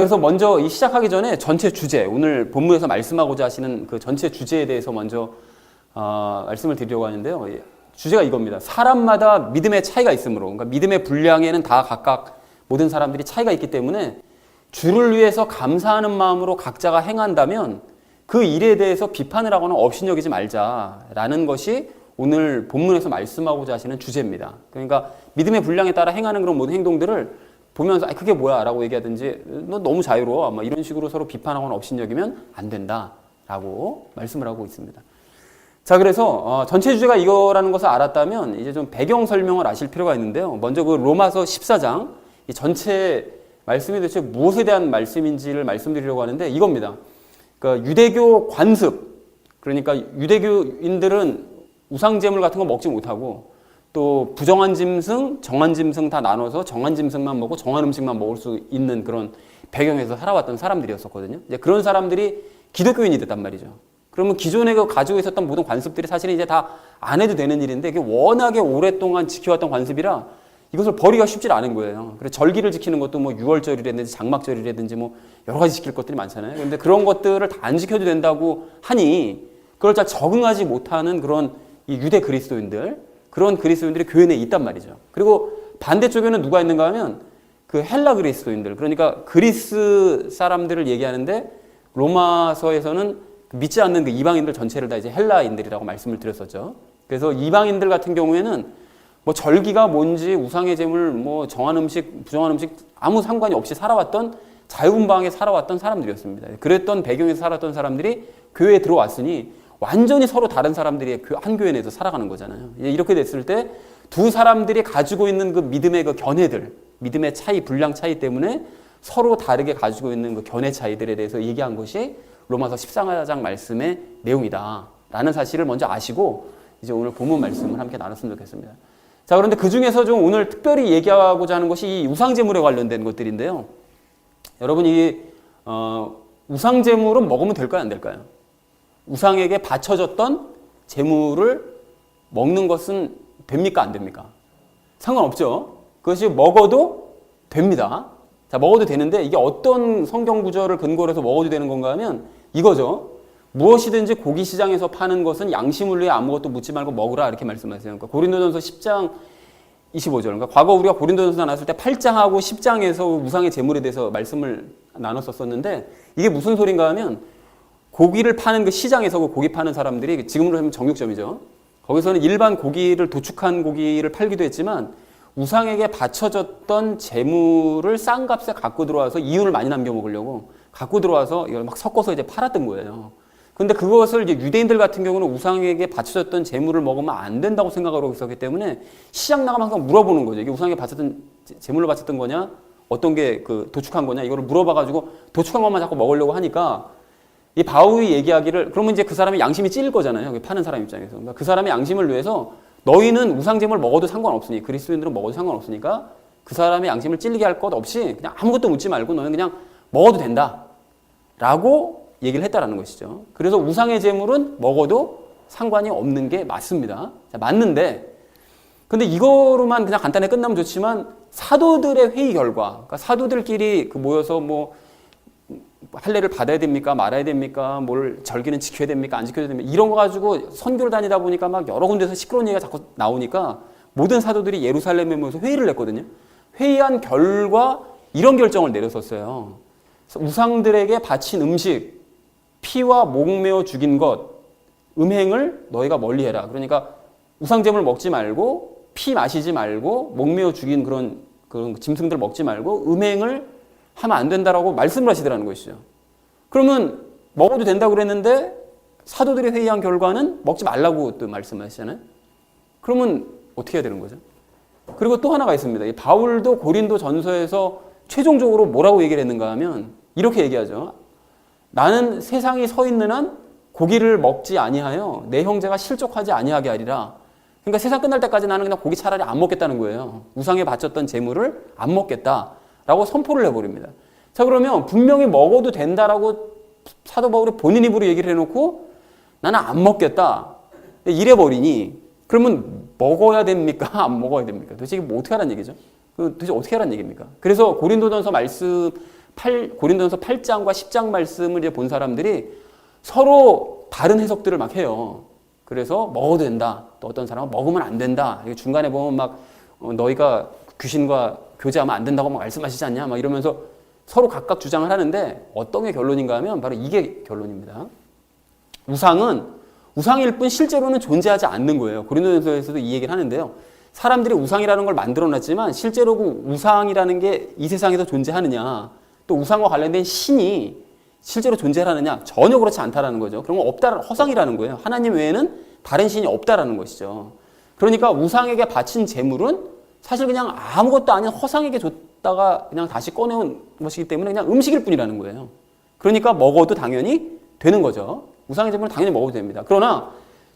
그래서 먼저 이 시작하기 전에 전체 주제, 오늘 본문에서 말씀하고자 하시는 그 전체 주제에 대해서 먼저 말씀을 드리려고 하는데요. 주제가 이겁니다. 사람마다 믿음의 차이가 있으므로, 그러니까 믿음의 분량에는 다 각각 모든 사람들이 차이가 있기 때문에 주를 위해서 감사하는 마음으로 각자가 행한다면 그 일에 대해서 비판을 하거나 업신여기지 말자라는 것이 오늘 본문에서 말씀하고자 하시는 주제입니다. 그러니까 믿음의 분량에 따라 행하는 그런 모든 행동들을 보면서 그게 뭐야 라고 얘기하든지 너 너무 자유로워 막 이런 식으로 서로 비판하거나 업신여기면 안 된다라고 말씀을 하고 있습니다. 자, 그래서 전체 주제가 이거라는 것을 알았다면 이제 좀 배경 설명을 아실 필요가 있는데요. 먼저 그 로마서 14장 이 전체 말씀이 도대체 무엇에 대한 말씀인지를 말씀드리려고 하는데 이겁니다. 그러니까 유대교 관습, 그러니까 유대교인들은 우상제물 같은 거 먹지 못하고 또 부정한 짐승, 정한 짐승 다 나눠서 정한 짐승만 먹고 정한 음식만 먹을 수 있는 그런 배경에서 살아왔던 사람들이었었거든요. 이제 그런 사람들이 기독교인이 됐단 말이죠. 그러면 기존에 가지고 있었던 모든 관습들이 사실은 이제 다 안 해도 되는 일인데 이게 워낙에 오랫동안 지켜왔던 관습이라 이것을 버리기가 쉽지 않은 거예요. 그래서 절기를 지키는 것도 뭐 6월절이라든지 장막절이라든지 뭐 여러 가지 지킬 것들이 많잖아요. 그런데 그런 것들을 다 안 지켜도 된다고 하니 그걸 잘 적응하지 못하는 그런 이 유대 그리스도인들, 그런 그리스도인들이 교회 내에 있단 말이죠. 그리고 반대쪽에는 누가 있는가 하면 그 헬라 그리스도인들, 그러니까 그리스 사람들을 얘기하는데 로마서에서는 믿지 않는 그 이방인들 전체를 다 이제 헬라인들이라고 말씀을 드렸었죠. 그래서 이방인들 같은 경우에는 뭐 절기가 뭔지 우상의 제물, 뭐 정한 음식, 부정한 음식 아무 상관이 없이 살아왔던 자유분방하게 살아왔던 사람들이었습니다. 그랬던 배경에서 살았던 사람들이 교회에 들어왔으니 완전히 서로 다른 사람들이 한 교회 내에서 살아가는 거잖아요. 이렇게 됐을 때 두 사람들이 가지고 있는 그 믿음의 그 견해들, 믿음의 차이, 분량 차이 때문에 서로 다르게 가지고 있는 그 견해 차이들에 대해서 얘기한 것이 로마서 14장 말씀의 내용이다 라는 사실을 먼저 아시고 이제 오늘 본문 말씀을 함께 나눴으면 좋겠습니다. 자, 그런데 그 중에서 좀 오늘 특별히 얘기하고자 하는 것이 이 우상제물에 관련된 것들인데요. 여러분, 이 우상제물은 먹으면 될까요, 안 될까요? 우상에게 바쳐졌던 제물을 먹는 것은 됩니까, 안 됩니까? 상관없죠. 그것이 먹어도 됩니다. 자, 먹어도 되는데 이게 어떤 성경 구절을 근거로 해서 먹어도 되는 건가 하면 이거죠. 무엇이든지 고기 시장에서 파는 것은 양심을 위해 아무것도 묻지 말고 먹으라 이렇게 말씀하세요. 그러니까 고린도전서 10장 25절. 그러니까 과거 우리가 고린도전서 나눴을 때 8장하고 10장에서 우상의 제물에 대해서 말씀을 나눴었는데 이게 무슨 소린가 하면 고기를 파는 그 시장에서 그 고기 파는 사람들이 지금으로 하면 정육점이죠. 거기서는 일반 고기를 도축한 고기를 팔기도 했지만 우상에게 바쳐졌던 재물을 싼 값에 갖고 들어와서 이윤을 많이 남겨 먹으려고 갖고 들어와서 이걸 막 섞어서 이제 팔았던 거예요. 근데 그것을 이제 유대인들 같은 경우는 우상에게 바쳐졌던 재물을 먹으면 안 된다고 생각하고 있었기 때문에 시장 나가면 항상 물어보는 거죠. 이게 우상에게 바쳤던 재물로 바쳤던 거냐? 어떤 게 그 도축한 거냐? 이거를 물어봐가지고 도축한 것만 자꾸 먹으려고 하니까 이 바울이 얘기하기를 그러면 이제 그 사람의 양심이 찔릴 거잖아요. 파는 사람 입장에서. 그러니까 그 사람의 양심을 위해서 너희는 우상제물 먹어도 상관없으니 그리스도인들은 먹어도 상관없으니까 그 사람의 양심을 찔리게 할 것 없이 그냥 아무것도 묻지 말고 너는 그냥 먹어도 된다 라고 얘기를 했다라는 것이죠. 그래서 우상의 제물은 먹어도 상관이 없는 게 맞습니다. 자, 맞는데 근데 이거로만 그냥 간단하게 끝나면 좋지만 사도들의 회의 결과, 그러니까 사도들끼리 모여서 뭐 할례를 받아야 됩니까? 말아야 됩니까? 뭘 절기는 지켜야 됩니까? 안 지켜야 됩니까? 이런 거 가지고 선교를 다니다 보니까 막 여러 군데서 시끄러운 얘기가 자꾸 나오니까 모든 사도들이 예루살렘에 모여서 회의를 했거든요. 회의한 결과 이런 결정을 내렸었어요. 우상들에게 바친 음식, 피와 목매어 죽인 것, 음행을 너희가 멀리해라. 그러니까 우상제물 먹지 말고 피 마시지 말고 목매어 죽인 그런 짐승들 먹지 말고 음행을 하면 안 된다라고 말씀을 하시더라는 것이죠. 그러면 먹어도 된다고 그랬는데 사도들이 회의한 결과는 먹지 말라고 또 말씀하시잖아요. 그러면 어떻게 해야 되는 거죠? 그리고 또 하나가 있습니다. 이 바울도 고린도 전서에서 최종적으로 뭐라고 얘기를 했는가 하면 이렇게 얘기하죠. 나는 세상이 서 있는 한 고기를 먹지 아니하여 내 형제가 실족하지 아니하게 하리라. 그러니까 세상 끝날 때까지 나는 그냥 고기 차라리 안 먹겠다는 거예요. 우상에 바쳤던 재물을 안 먹겠다라고 선포를 해버립니다. 자, 그러면 분명히 먹어도 된다라고 사도 바울이 본인 입으로 얘기를 해놓고 나는 안 먹겠다 이래버리니 그러면 먹어야 됩니까? 안 먹어야 됩니까? 도대체 이게 뭐 어떻게 하라는 얘기죠? 도대체 어떻게 하라는 얘기입니까? 그래서 고린도전서 말씀 고린도전서 8장과 10장 말씀을 이제 본 사람들이 서로 다른 해석들을 막 해요. 그래서 먹어도 된다. 또 어떤 사람은 먹으면 안 된다. 중간에 보면 막 너희가 귀신과 교제하면 안 된다고 막 말씀하시지 않냐? 막 이러면서 서로 각각 주장을 하는데 어떤 게 결론인가 하면 바로 이게 결론입니다. 우상은 우상일 뿐 실제로는 존재하지 않는 거예요. 고린도전서에서도 이 얘기를 하는데요. 사람들이 우상이라는 걸 만들어놨지만 실제로 그 우상이라는 게 이 세상에서 존재하느냐, 또 우상과 관련된 신이 실제로 존재하느냐, 전혀 그렇지 않다라는 거죠. 그런 건 없다, 허상이라는 거예요. 하나님 외에는 다른 신이 없다라는 것이죠. 그러니까 우상에게 바친 재물은 사실 그냥 아무것도 아닌 허상에게 줬다가 그냥 다시 꺼내온 것이기 때문에 그냥 음식일 뿐이라는 거예요. 그러니까 먹어도 당연히 되는 거죠. 우상의 재물은 당연히 먹어도 됩니다. 그러나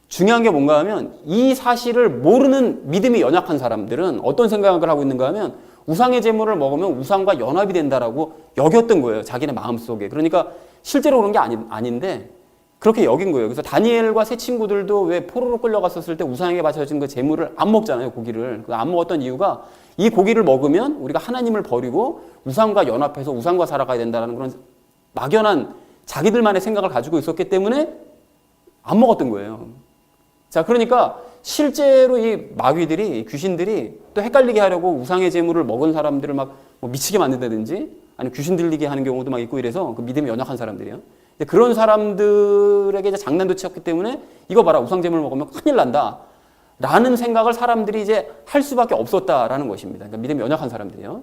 중요한 게 뭔가 하면 이 사실을 모르는 믿음이 연약한 사람들은 어떤 생각을 하고 있는가 하면 우상의 재물을 먹으면 우상과 연합이 된다라고 여겼던 거예요. 자기네 마음속에. 그러니까 실제로 그런 게 아닌데 그렇게 여긴 거예요. 그래서 다니엘과 세 친구들도 왜 포로로 끌려갔었을 때 우상에게 바쳐진 그 재물을 안 먹잖아요. 고기를. 안 먹었던 이유가 이 고기를 먹으면 우리가 하나님을 버리고 우상과 연합해서 우상과 살아가야 된다는 그런 막연한 자기들만의 생각을 가지고 있었기 때문에 안 먹었던 거예요. 자, 그러니까 실제로 이 마귀들이, 귀신들이 또 헷갈리게 하려고 우상의 재물을 먹은 사람들을 막 뭐 미치게 만든다든지 아니면 귀신 들리게 하는 경우도 막 있고 이래서 그 믿음이 연약한 사람들이요. 그런 사람들에게 이제 장난도 치었기 때문에 이거 봐라, 우상 재물 먹으면 큰일 난다 라는 생각을 사람들이 이제 할 수밖에 없었다라는 것입니다. 그러니까 믿음이 연약한 사람들이요.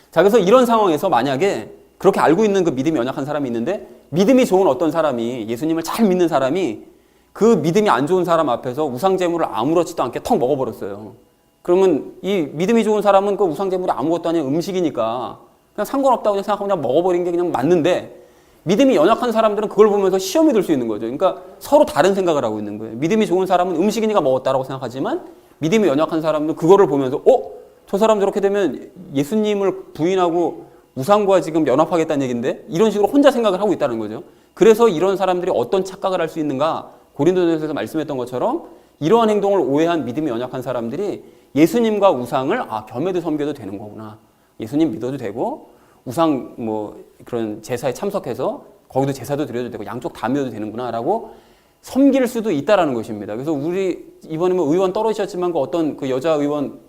자, 그래서 이런 상황에서 만약에 그렇게 알고 있는 그 믿음이 연약한 사람이 있는데 믿음이 좋은 어떤 사람이, 예수님을 잘 믿는 사람이 그 믿음이 안 좋은 사람 앞에서 우상제물을 아무렇지도 않게 턱 먹어버렸어요. 그러면 이 믿음이 좋은 사람은 그 우상제물이 아무것도 아닌 음식이니까 그냥 상관없다고 그냥 생각하고 그냥 먹어버린 게 그냥 맞는데, 믿음이 연약한 사람들은 그걸 보면서 시험이 들 수 있는 거죠. 그러니까 서로 다른 생각을 하고 있는 거예요. 믿음이 좋은 사람은 음식이니까 먹었다라고 생각하지만 믿음이 연약한 사람은 그거를 보면서 저 사람 저렇게 되면 예수님을 부인하고 우상과 지금 연합하겠다는 얘기인데, 이런 식으로 혼자 생각을 하고 있다는 거죠. 그래서 이런 사람들이 어떤 착각을 할 수 있는가, 고린도전서에서 말씀했던 것처럼 이러한 행동을 오해한 믿음이 연약한 사람들이 예수님과 우상을 겸해도 섬겨도 되는 거구나, 예수님 믿어도 되고 우상 그런 제사에 참석해서 거기도 제사도 드려도 되고 양쪽 다 믿어도 되는구나 라고 섬길 수도 있다라는 것입니다. 그래서 우리 이번에 의원 떨어지셨지만 그 어떤 그 여자 의원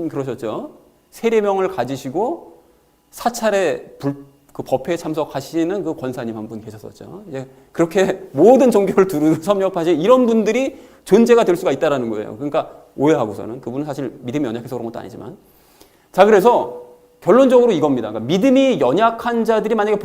그러셨죠. 세례명을 가지시고 사찰에 그 법회에 참석하시는 그 권사님 한 분 계셨었죠. 이제 그렇게 모든 종교를 두루 섭렵하신 이런 분들이 존재가 될 수가 있다라는 거예요. 그러니까 오해하고서는, 그분은 사실 믿음이 연약해서 그런 것도 아니지만. 자, 그래서 결론적으로 이겁니다. 그러니까 믿음이 연약한 자들이 만약에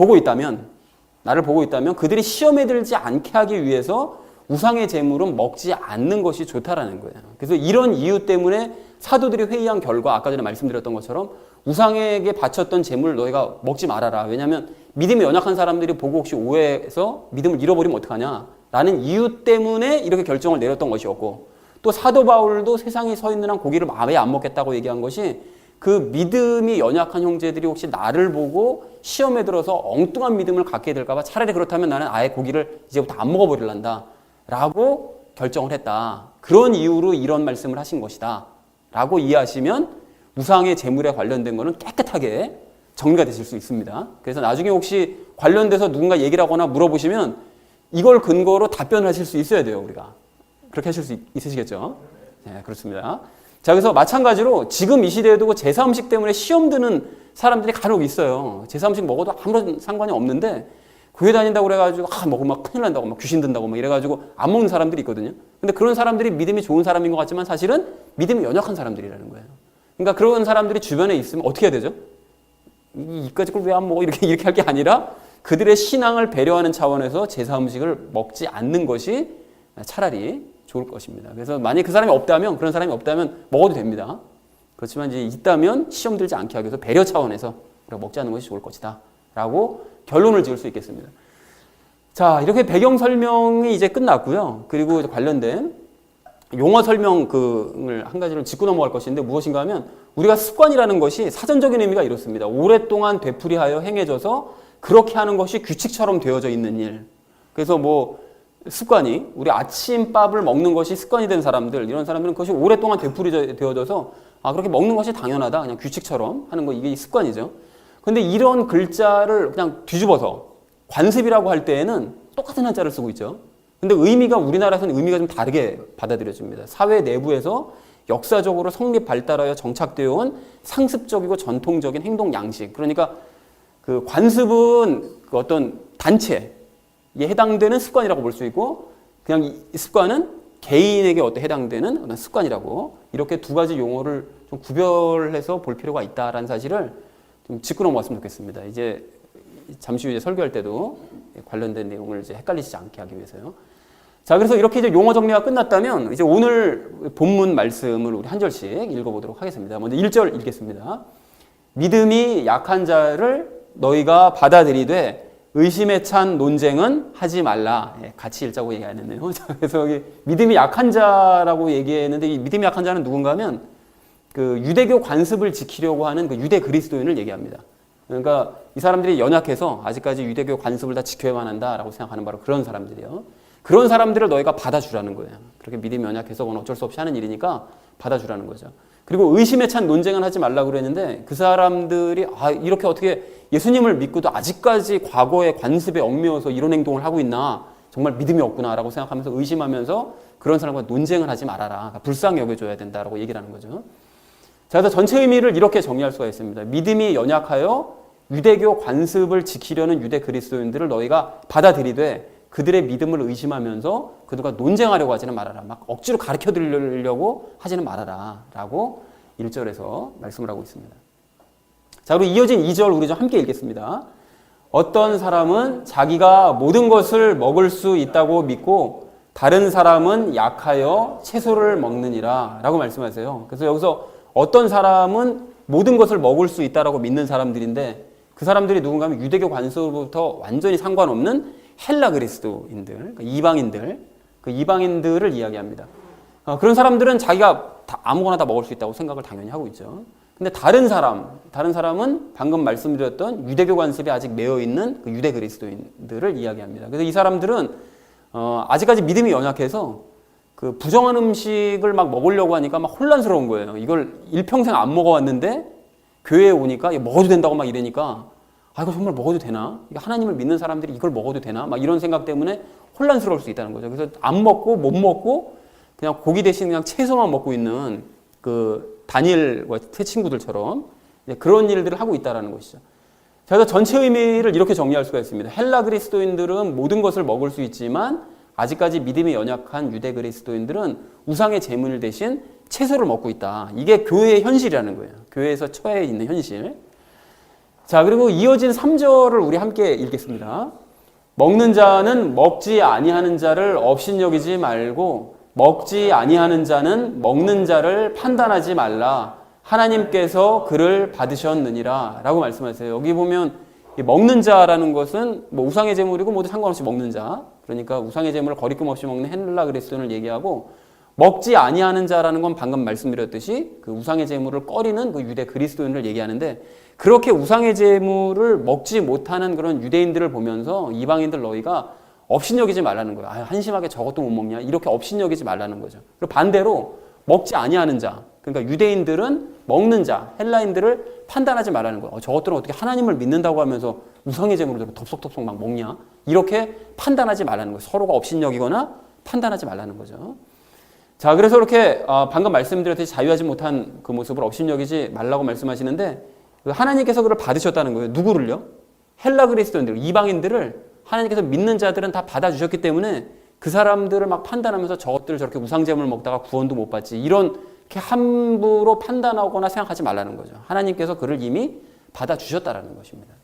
나를 보고 있다면 그들이 시험에 들지 않게 하기 위해서 우상의 제물은 먹지 않는 것이 좋다라는 거예요. 그래서 이런 이유 때문에 사도들이 회의한 결과, 아까 전에 말씀드렸던 것처럼 우상에게 바쳤던 제물을 너희가 먹지 말아라. 왜냐하면 믿음이 연약한 사람들이 보고 혹시 오해해서 믿음을 잃어버리면 어떡하냐 라는 이유 때문에 이렇게 결정을 내렸던 것이었고, 또 사도 바울도 세상에 서 있는 한 고기를 아예 안 먹겠다고 얘기한 것이 그 믿음이 연약한 형제들이 혹시 나를 보고 시험에 들어서 엉뚱한 믿음을 갖게 될까 봐 차라리 그렇다면 나는 아예 고기를 이제부터 안 먹어버릴란다 라고 결정을 했다. 그런 이유로 이런 말씀을 하신 것이다 라고 이해하시면 우상의 제물에 관련된 거는 깨끗하게 정리가 되실 수 있습니다. 그래서 나중에 혹시 관련돼서 누군가 얘기를 하거나 물어보시면 이걸 근거로 답변을 하실 수 있어야 돼요. 우리가 그렇게 하실 수 있으시겠죠? 네, 그렇습니다. 자, 그래서 마찬가지로 지금 이 시대에도 그 제사 음식 때문에 시험 드는 사람들이 간혹 있어요. 제사 음식 먹어도 아무런 상관이 없는데 교회 다닌다고 그래가지고 먹으면 큰일 난다고 막 귀신 든다고 막 이래가지고 안 먹는 사람들이 있거든요. 근데 그런 사람들이 믿음이 좋은 사람인 것 같지만 사실은 믿음이 연약한 사람들이라는 거예요. 그러니까 그런 사람들이 주변에 있으면 어떻게 해야 되죠? 이까짓 걸 왜 안 먹어? 이렇게 할 게 아니라 그들의 신앙을 배려하는 차원에서 제사 음식을 먹지 않는 것이 차라리 좋을 것입니다. 그래서 만약 그 사람이 없다면, 그런 사람이 없다면 먹어도 됩니다. 그렇지만 이제 있다면 시험 들지 않게 하기 위해서 배려 차원에서 우리가 먹지 않는 것이 좋을 것이다 라고 결론을 지을 수 있겠습니다. 자, 이렇게 배경 설명이 이제 끝났고요. 그리고 관련된 용어 설명을 한 가지를 짚고 넘어갈 것인데 무엇인가 하면, 우리가 습관이라는 것이 사전적인 의미가 이렇습니다. 오랫동안 되풀이하여 행해져서 그렇게 하는 것이 규칙처럼 되어져 있는 일. 그래서 습관이, 우리 아침밥을 먹는 것이 습관이 된 사람들, 이런 사람들은 그것이 오랫동안 되풀이되어져서 그렇게 먹는 것이 당연하다, 그냥 규칙처럼 하는 거, 이게 습관이죠. 근데 이런 글자를 그냥 뒤집어서 관습이라고 할 때에는 똑같은 한자를 쓰고 있죠. 근데 의미가 우리나라에서는 의미가 좀 다르게 받아들여집니다. 사회 내부에서 역사적으로 성립 발달하여 정착되어 온 상습적이고 전통적인 행동 양식. 그러니까 그 관습은 그 어떤 단체에 해당되는 습관이라고 볼 수 있고, 그냥 이 습관은 개인에게 해당되는 어떤 습관이라고, 이렇게 두 가지 용어를 좀 구별해서 볼 필요가 있다라는 사실을 좀 짚고 넘어갔으면 좋겠습니다. 이제 잠시 후에 설교할 때도 관련된 내용을 이제 헷갈리지 않게 하기 위해서요. 자, 그래서 이렇게 이제 용어 정리가 끝났다면 이제 오늘 본문 말씀을 우리 한 절씩 읽어보도록 하겠습니다. 먼저 1절 읽겠습니다. 믿음이 약한 자를 너희가 받아들이되 의심에 찬 논쟁은 하지 말라. 같이 읽자고 얘기 안 했네요. 그래서 여기 믿음이 약한 자라고 얘기했는데, 이 믿음이 약한 자는 누군가 하면 그 유대교 관습을 지키려고 하는 그 유대 그리스도인을 얘기합니다. 그러니까 이 사람들이 연약해서 아직까지 유대교 관습을 다 지켜야만 한다라고 생각하는 바로 그런 사람들이요. 그런 사람들을 너희가 받아주라는 거예요. 그렇게 믿음이 연약해서 그건 어쩔 수 없이 하는 일이니까 받아주라는 거죠. 그리고 의심에 찬 논쟁은 하지 말라고 그랬는데, 그 사람들이 이렇게 어떻게 예수님을 믿고도 아직까지 과거의 관습에 얽매여서 이런 행동을 하고 있나, 정말 믿음이 없구나라고 생각하면서 의심하면서 그런 사람과 논쟁을 하지 말아라. 불쌍히 여겨줘야 된다라고 얘기를 하는 거죠. 자, 그래서 전체 의미를 이렇게 정리할 수가 있습니다. 믿음이 연약하여 유대교 관습을 지키려는 유대 그리스도인들을 너희가 받아들이되 그들의 믿음을 의심하면서 그들과 논쟁하려고 하지는 말아라. 막 억지로 가르쳐 드리려고 하지는 말아라. 라고 1절에서 말씀을 하고 있습니다. 자, 그리고 이어진 2절 우리 좀 함께 읽겠습니다. 어떤 사람은 자기가 모든 것을 먹을 수 있다고 믿고 다른 사람은 약하여 채소를 먹느니라. 라고 말씀하세요. 그래서 여기서 어떤 사람은 모든 것을 먹을 수 있다라고 믿는 사람들인데, 그 사람들이 누군가 하면 유대교 관습부터 완전히 상관없는 헬라 그리스도인들, 그러니까 이방인들, 그 이방인들을 이야기합니다. 그런 사람들은 자기가 다 아무거나 다 먹을 수 있다고 생각을 당연히 하고 있죠. 근데 다른 사람은 방금 말씀드렸던 유대교 관습에 아직 매여 있는 그 유대 그리스도인들을 이야기합니다. 그래서 이 사람들은 아직까지 믿음이 연약해서 그 부정한 음식을 막 먹으려고 하니까 막 혼란스러운 거예요. 이걸 일평생 안 먹어왔는데 교회에 오니까 이거 먹어도 된다고 막 이러니까, 이거 정말 먹어도 되나? 하나님을 믿는 사람들이 이걸 먹어도 되나? 막 이런 생각 때문에 혼란스러울 수 있다는 거죠. 그래서 안 먹고 못 먹고 그냥 고기 대신 그냥 채소만 먹고 있는 그 다니엘과 세 친구들처럼 그런 일들을 하고 있다는 것이죠. 그래서 전체 의미를 이렇게 정리할 수가 있습니다. 헬라 그리스도인들은 모든 것을 먹을 수 있지만 아직까지 믿음이 연약한 유대 그리스도인들은 우상의 제물 대신 채소를 먹고 있다. 이게 교회의 현실이라는 거예요. 교회에서 처해 있는 현실. 자, 그리고 이어진 3절을 우리 함께 읽겠습니다. 먹는 자는 먹지 아니하는 자를 업신여기지 말고 먹지 아니하는 자는 먹는 자를 판단하지 말라. 하나님께서 그를 받으셨느니라. 라고 말씀하세요. 여기 보면 먹는 자라는 것은 뭐 우상의 제물이고 모두 상관없이 먹는 자. 그러니까 우상의 제물을 거리낌 없이 먹는 헬라 그리스도인을 얘기하고, 먹지 아니하는 자라는 건 방금 말씀드렸듯이 그 우상의 제물을 꺼리는 그 유대 그리스도인을 얘기하는데, 그렇게 우상의 제물을 먹지 못하는 그런 유대인들을 보면서 이방인들 너희가 업신여기지 말라는 거예요. 한심하게 저것도 못 먹냐? 이렇게 업신여기지 말라는 거죠. 그리고 반대로 먹지 아니하는 자, 그러니까 유대인들은 먹는 자, 헬라인들을 판단하지 말라는 거예요. 저것들은 어떻게 하나님을 믿는다고 하면서 우상의 제물을 덥석덥석 막 먹냐? 이렇게 판단하지 말라는 거예요. 서로가 업신여기거나 판단하지 말라는 거죠. 자, 그래서 이렇게 방금 말씀드렸듯이 자유하지 못한 그 모습을 업신여기지 말라고 말씀하시는데, 하나님께서 그를 받으셨다는 거예요. 누구를요? 헬라 그리스도인들, 이방인들을 하나님께서 믿는 자들은 다 받아주셨기 때문에 그 사람들을 막 판단하면서 저것들 저렇게 우상제물 먹다가 구원도 못 받지, 이렇게 함부로 판단하거나 생각하지 말라는 거죠. 하나님께서 그를 이미 받아주셨다라는 것입니다.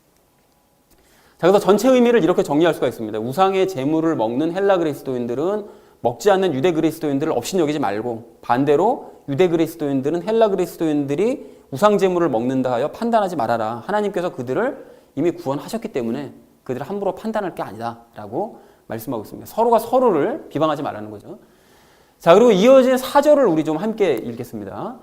자, 그래서 전체 의미를 이렇게 정리할 수가 있습니다. 우상의 제물을 먹는 헬라 그리스도인들은 먹지 않는 유대 그리스도인들을 업신여기지 말고, 반대로 유대 그리스도인들은 헬라 그리스도인들이 우상 제물을 먹는다 하여 판단하지 말아라. 하나님께서 그들을 이미 구원하셨기 때문에 그들을 함부로 판단할 게 아니다라고 말씀하고 있습니다. 서로가 서로를 비방하지 말라는 거죠. 자, 그리고 이어진 4절을 우리 좀 함께 읽겠습니다.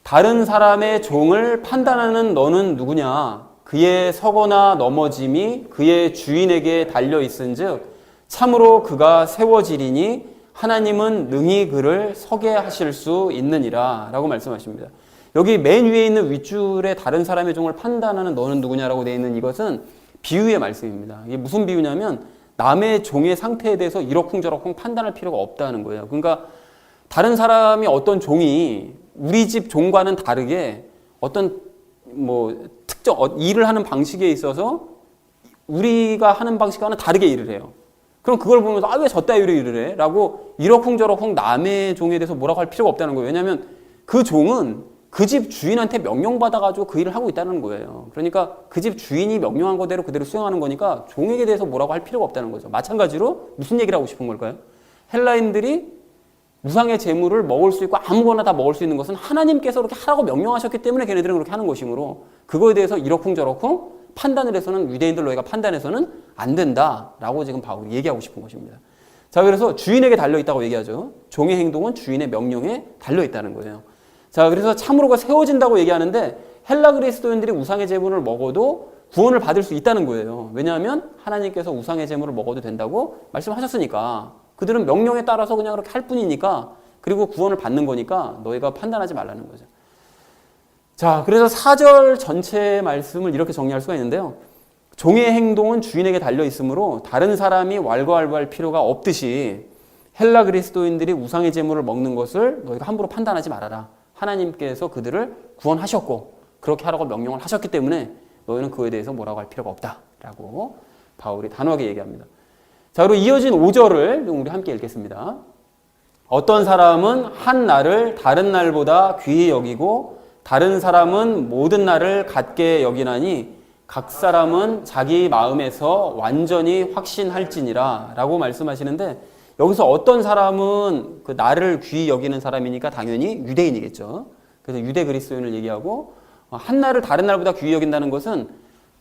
다른 사람의 종을 판단하는 너는 누구냐? 그의 서거나 넘어짐이 그의 주인에게 달려 있은즉 참으로 그가 세워지리니 하나님은 능히 그를 서게 하실 수 있느니라. 라고 말씀하십니다. 여기 맨 위에 있는 윗줄에 다른 사람의 종을 판단하는 너는 누구냐라고 되어 있는 이것은 비유의 말씀입니다. 이게 무슨 비유냐면 남의 종의 상태에 대해서 이러쿵저러쿵 판단할 필요가 없다는 거예요. 그러니까 다른 사람이 어떤 종이 우리 집 종과는 다르게 어떤 특정 일을 하는 방식에 있어서 우리가 하는 방식과는 다르게 일을 해요. 그럼 그걸 보면서 왜 저 따위로 일을 해? 라고 이러쿵저러쿵 남의 종에 대해서 뭐라고 할 필요가 없다는 거예요. 왜냐하면 그 종은 그 집 주인한테 명령받아가지고 그 일을 하고 있다는 거예요. 그러니까 그 집 주인이 명령한 거대로 그대로 수행하는 거니까 종에게 대해서 뭐라고 할 필요가 없다는 거죠. 마찬가지로 무슨 얘기를 하고 싶은 걸까요? 헬라인들이 우상의 제물을 먹을 수 있고 아무거나 다 먹을 수 있는 것은 하나님께서 그렇게 하라고 명령하셨기 때문에 걔네들은 그렇게 하는 것이므로 그거에 대해서 이러쿵저러쿵 판단을 해서는 유대인들 너희가 판단해서는 안 된다라고 지금 바울이 얘기하고 싶은 것입니다. 자, 그래서 주인에게 달려있다고 얘기하죠. 종의 행동은 주인의 명령에 달려있다는 거예요. 자, 그래서 참으로가 세워진다고 얘기하는데 헬라 그리스도인들이 우상의 제물을 먹어도 구원을 받을 수 있다는 거예요. 왜냐하면 하나님께서 우상의 제물을 먹어도 된다고 말씀하셨으니까 그들은 명령에 따라서 그냥 그렇게 할 뿐이니까 그리고 구원을 받는 거니까 너희가 판단하지 말라는 거죠. 자, 그래서 4절 전체 말씀을 이렇게 정리할 수가 있는데요. 종의 행동은 주인에게 달려있으므로 다른 사람이 왈가왈부할 필요가 없듯이 헬라 그리스도인들이 우상의 제물을 먹는 것을 너희가 함부로 판단하지 말아라. 하나님께서 그들을 구원하셨고 그렇게 하라고 명령을 하셨기 때문에 너희는 그에 대해서 뭐라고 할 필요가 없다라고 바울이 단호하게 얘기합니다. 자, 그리고 이어진 5절을 우리 함께 읽겠습니다. 어떤 사람은 한 날을 다른 날보다 귀히 여기고 다른 사람은 모든 날을 같게 여기나니 각 사람은 자기 마음에서 완전히 확신할지니라 라고 말씀하시는데 여기서 어떤 사람은 그 날을 귀히 여기는 사람이니까 당연히 유대인이겠죠. 그래서 유대 그리스도인을 얘기하고 한 날을 다른 날보다 귀히 여긴다는 것은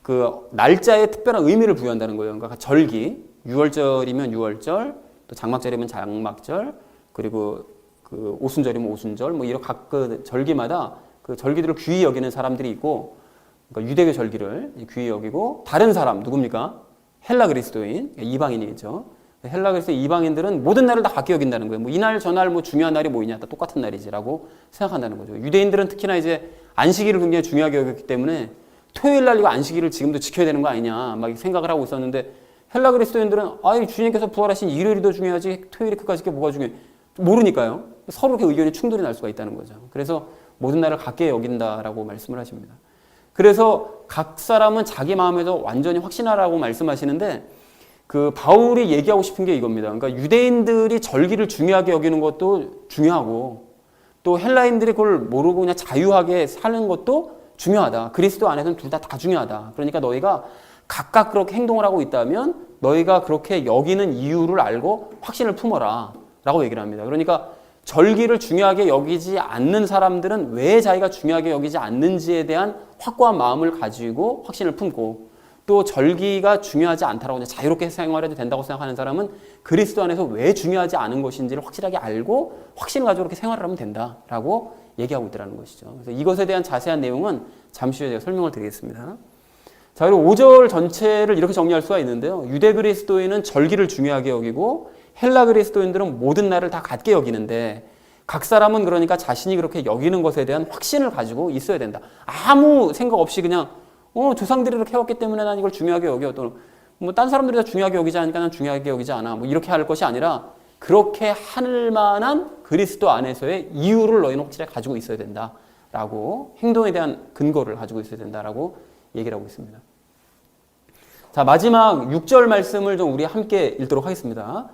그 날짜에 특별한 의미를 부여한다는 거예요. 그러니까 절기, 6월절이면 6월절, 또 장막절이면 장막절, 그리고 그 오순절이면 오순절, 이런 각 그 절기마다 그 절기들을 귀히 여기는 사람들이 있고, 그러니까 유대교 절기를 귀히 여기고 다른 사람 누굽니까? 헬라 그리스도인, 이방인이겠죠. 헬라 그리스도인 이방인들은 모든 날을 다 같게 여긴다는 거예요. 이날 저날 중요한 날이 뭐 있냐, 다 똑같은 날이지라고 생각한다는 거죠. 유대인들은 특히나 이제 안식일을 굉장히 중요하게 여겼기 때문에 토요일 날 이거 안식일을 지금도 지켜야 되는 거 아니냐 막 생각을 하고 있었는데 헬라 그리스도인들은 주님께서 부활하신 일요일이 더 중요하지 토요일이 그까짓 게 뭐가 중요해? 모르니까요. 서로 이렇게 의견이 충돌이 날 수가 있다는 거죠. 그래서 모든 날을 같게 여긴다라고 말씀을 하십니다. 그래서 각 사람은 자기 마음에서 완전히 확신하라고 말씀하시는데 그 바울이 얘기하고 싶은 게 이겁니다. 그러니까 유대인들이 절기를 중요하게 여기는 것도 중요하고 또 헬라인들이 그걸 모르고 그냥 자유하게 사는 것도 중요하다. 그리스도 안에서는 둘 다 중요하다. 그러니까 너희가 각각 그렇게 행동을 하고 있다면 너희가 그렇게 여기는 이유를 알고 확신을 품어라 라고 얘기를 합니다. 그러니까 절기를 중요하게 여기지 않는 사람들은 왜 자기가 중요하게 여기지 않는지에 대한 확고한 마음을 가지고 확신을 품고 또 절기가 중요하지 않다라고 자유롭게 생활해도 된다고 생각하는 사람은 그리스도 안에서 왜 중요하지 않은 것인지를 확실하게 알고 확신을 가지고 그렇게 생활을 하면 된다라고 얘기하고 있더라는 것이죠. 그래서 이것에 대한 자세한 내용은 잠시 후에 제가 설명을 드리겠습니다. 자, 그리고 5절 전체를 이렇게 정리할 수가 있는데요. 유대 그리스도인은 절기를 중요하게 여기고 헬라 그리스도인들은 모든 날을 다 같게 여기는데 각 사람은 그러니까 자신이 그렇게 여기는 것에 대한 확신을 가지고 있어야 된다. 아무 생각 없이 그냥 조상들이 이렇게 해왔기 때문에 난 이걸 중요하게 여겨. 또 딴 사람들이 다 중요하게 여기지 않으니까 난 중요하게 여기지 않아. 이렇게 할 것이 아니라 그렇게 할 만한 그리스도 안에서의 이유를 너희는 확실히 가지고 있어야 된다라고 행동에 대한 근거를 가지고 있어야 된다라고 얘기를 하고 있습니다. 자, 마지막 6절 말씀을 좀 우리 함께 읽도록 하겠습니다.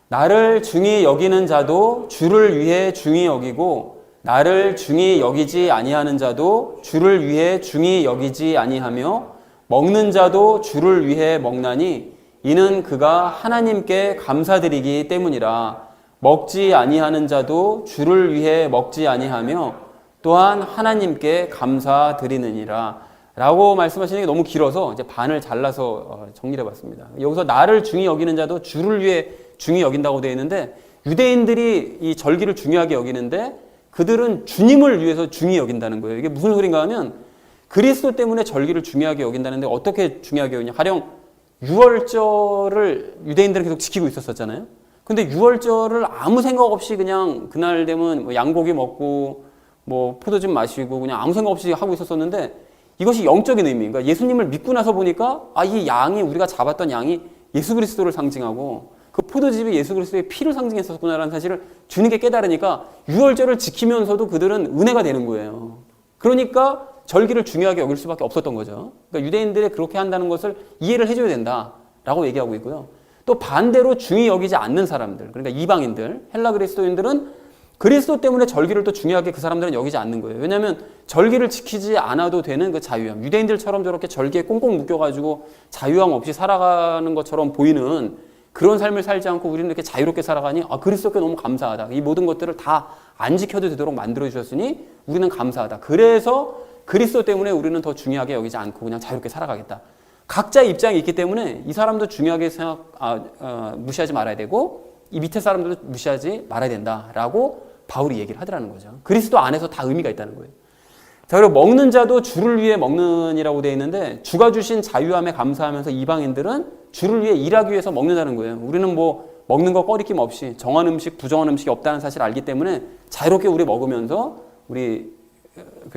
나를 중히 여기는 자도 주를 위해 중히 여기고 나를 중히 여기지 아니하는 자도 주를 위해 중히 여기지 아니하며 먹는 자도 주를 위해 먹나니 이는 그가 하나님께 감사드리기 때문이라. 먹지 아니하는 자도 주를 위해 먹지 아니하며 또한 하나님께 감사드리느니라 라고 말씀하시는 게 너무 길어서 이제 반을 잘라서 정리해 봤습니다. 여기서 나를 중히 여기는 자도 주를 위해 중히 여긴다고 되어 있는데 유대인들이 이 절기를 중요하게 여기는데 그들은 주님을 위해서 중히 여긴다는 거예요. 이게 무슨 소린가 하면 그리스도 때문에 절기를 중요하게 여긴다는데 어떻게 중요하게 여기냐. 가령 6월절을 유대인들은 계속 지키고 있었잖아요. 근데 6월절을 아무 생각 없이 그냥 그날 되면 양고기 먹고 뭐 포도즙 마시고 그냥 아무 생각 없이 하고 있었었는데 이것이 영적인 의미, 그러니까 예수님을 믿고 나서 보니까 이 양이 우리가 잡았던 양이 예수 그리스도를 상징하고 그 포도즙이 예수 그리스도의 피를 상징했었구나라는 사실을 주님께 깨달으니까 유월절을 지키면서도 그들은 은혜가 되는 거예요. 그러니까 절기를 중요하게 여길 수밖에 없었던 거죠. 그러니까 유대인들이 그렇게 한다는 것을 이해를 해줘야 된다라고 얘기하고 있고요. 또 반대로 중히 여기지 않는 사람들, 그러니까 이방인들, 헬라 그리스도인들은 그리스도 때문에 절기를 또 중요하게 그 사람들은 여기지 않는 거예요. 왜냐하면 절기를 지키지 않아도 되는 그 자유함, 유대인들처럼 저렇게 절기에 꽁꽁 묶여가지고 자유함 없이 살아가는 것처럼 보이는 그런 삶을 살지 않고 우리는 이렇게 자유롭게 살아가니 그리스도께 너무 감사하다. 이 모든 것들을 다 안 지켜도 되도록 만들어 주셨으니 우리는 감사하다. 그래서 그리스도 때문에 우리는 더 중요하게 여기지 않고 그냥 자유롭게 살아가겠다. 각자의 입장이 있기 때문에 이 사람도 중요하게 무시하지 말아야 되고 이 밑에 사람들도 무시하지 말아야 된다라고 바울이 얘기를 하더라는 거죠. 그리스도 안에서 다 의미가 있다는 거예요. 자, 그리고 먹는 자도 주를 위해 먹는이라고 되어 있는데 주가 주신 자유함에 감사하면서 이방인들은 주를 위해 일하기 위해서 먹는다는 거예요. 우리는 뭐 먹는 거 꺼리낌 없이 정한 음식, 부정한 음식이 없다는 사실을 알기 때문에 자유롭게 우리 먹으면서 우리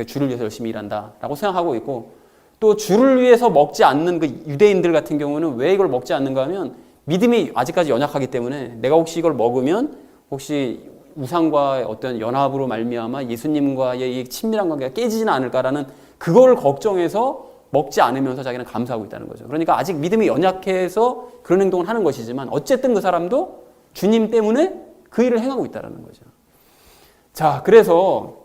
주를 위해서 열심히 일한다라고 생각하고 있고 또 주를 위해서 먹지 않는 그 유대인들 같은 경우는 왜 이걸 먹지 않는가 하면 믿음이 아직까지 연약하기 때문에 내가 혹시 이걸 먹으면 혹시 우상과의 어떤 연합으로 말미암아 예수님과의 이 친밀한 관계가 깨지지는 않을까라는 그걸 걱정해서 먹지 않으면서 자기는 감사하고 있다는 거죠. 그러니까 아직 믿음이 연약해서 그런 행동을 하는 것이지만 어쨌든 그 사람도 주님 때문에 그 일을 행하고 있다는 거죠. 자, 그래서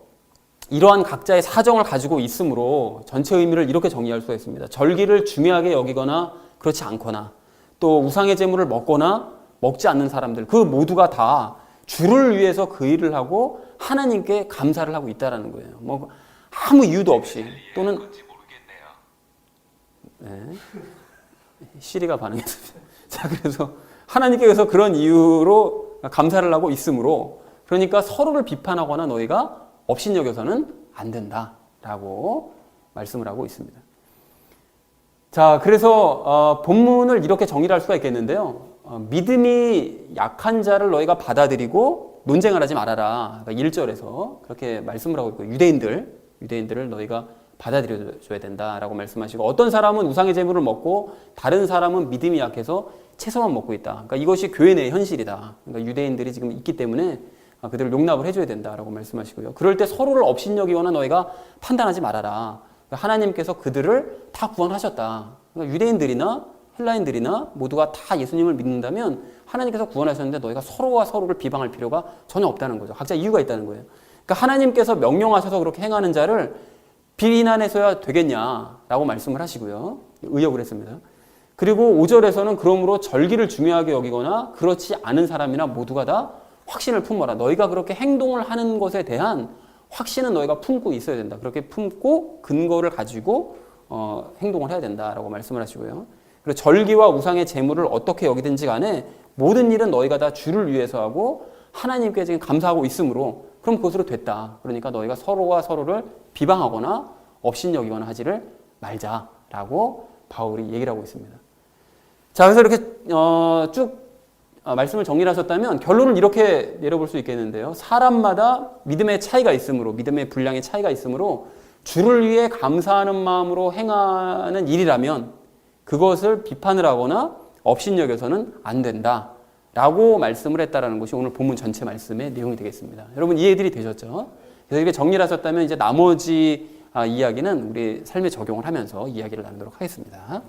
이러한 각자의 사정을 가지고 있으므로 전체 의미를 이렇게 정리할 수가 있습니다. 절기를 중요하게 여기거나 그렇지 않거나 또 우상의 제물을 먹거나 먹지 않는 사람들 그 모두가 다 주를 위해서 그 일을 하고 하나님께 감사를 하고 있다는 거예요. 뭐 아무 이유도 없이 또는 시리가 반응했습니다. 자, 그래서 하나님께서 그런 이유로 감사를 하고 있으므로 그러니까 서로를 비판하거나 너희가 업신여겨서는 안 된다라고 말씀을 하고 있습니다. 자, 그래서 본문을 이렇게 정리를 할 수가 있겠는데요. 믿음이 약한 자를 너희가 받아들이고 논쟁을 하지 말아라. 그러니까 1절에서 그렇게 말씀을 하고 있고 유대인들을 너희가 받아들여줘야 된다라고 말씀하시고 어떤 사람은 우상의 제물을 먹고 다른 사람은 믿음이 약해서 채소만 먹고 있다. 그러니까 이것이 교회 내의 현실이다. 그러니까 유대인들이 지금 있기 때문에 그들을 용납을 해줘야 된다라고 말씀하시고요. 그럴 때 서로를 업신여기거나 너희가 판단하지 말아라. 그러니까 하나님께서 그들을 다 구원하셨다. 그러니까 유대인들이나 헬라인들이나 모두가 다 예수님을 믿는다면 하나님께서 구원하셨는데 너희가 서로와 서로를 비방할 필요가 전혀 없다는 거죠. 각자 이유가 있다는 거예요. 그러니까 하나님께서 명령하셔서 그렇게 행하는 자를 비난해서야 되겠냐라고 말씀을 하시고요. 의역을 했습니다. 그리고 5절에서는 그러므로 절기를 중요하게 여기거나 그렇지 않은 사람이나 모두가 다 확신을 품어라. 너희가 그렇게 행동을 하는 것에 대한 확신은 너희가 품고 있어야 된다. 그렇게 품고 근거를 가지고 행동을 해야 된다라고 말씀을 하시고요. 그리고 절기와 우상의 제물을 어떻게 여기든지 간에 모든 일은 너희가 다 주를 위해서 하고 하나님께 지금 감사하고 있으므로 그럼 그것으로 됐다. 그러니까 너희가 서로와 서로를 비방하거나 업신여기거나 하지를 말자라고 바울이 얘기를 하고 있습니다. 자, 그래서 이렇게 쭉 말씀을 정리를 하셨다면 결론을 이렇게 내려볼 수 있겠는데요. 사람마다 믿음의 차이가 있으므로 믿음의 분량의 차이가 있으므로 주를 위해 감사하는 마음으로 행하는 일이라면 그것을 비판을 하거나 업신여겨서는 안 된다라고 말씀을 했다라는 것이 오늘 본문 전체 말씀의 내용이 되겠습니다. 여러분 이해들이 되셨죠? 그래서 이렇게 정리를 하셨다면 이제 나머지 이야기는 우리 삶에 적용을 하면서 이야기를 나누도록 하겠습니다.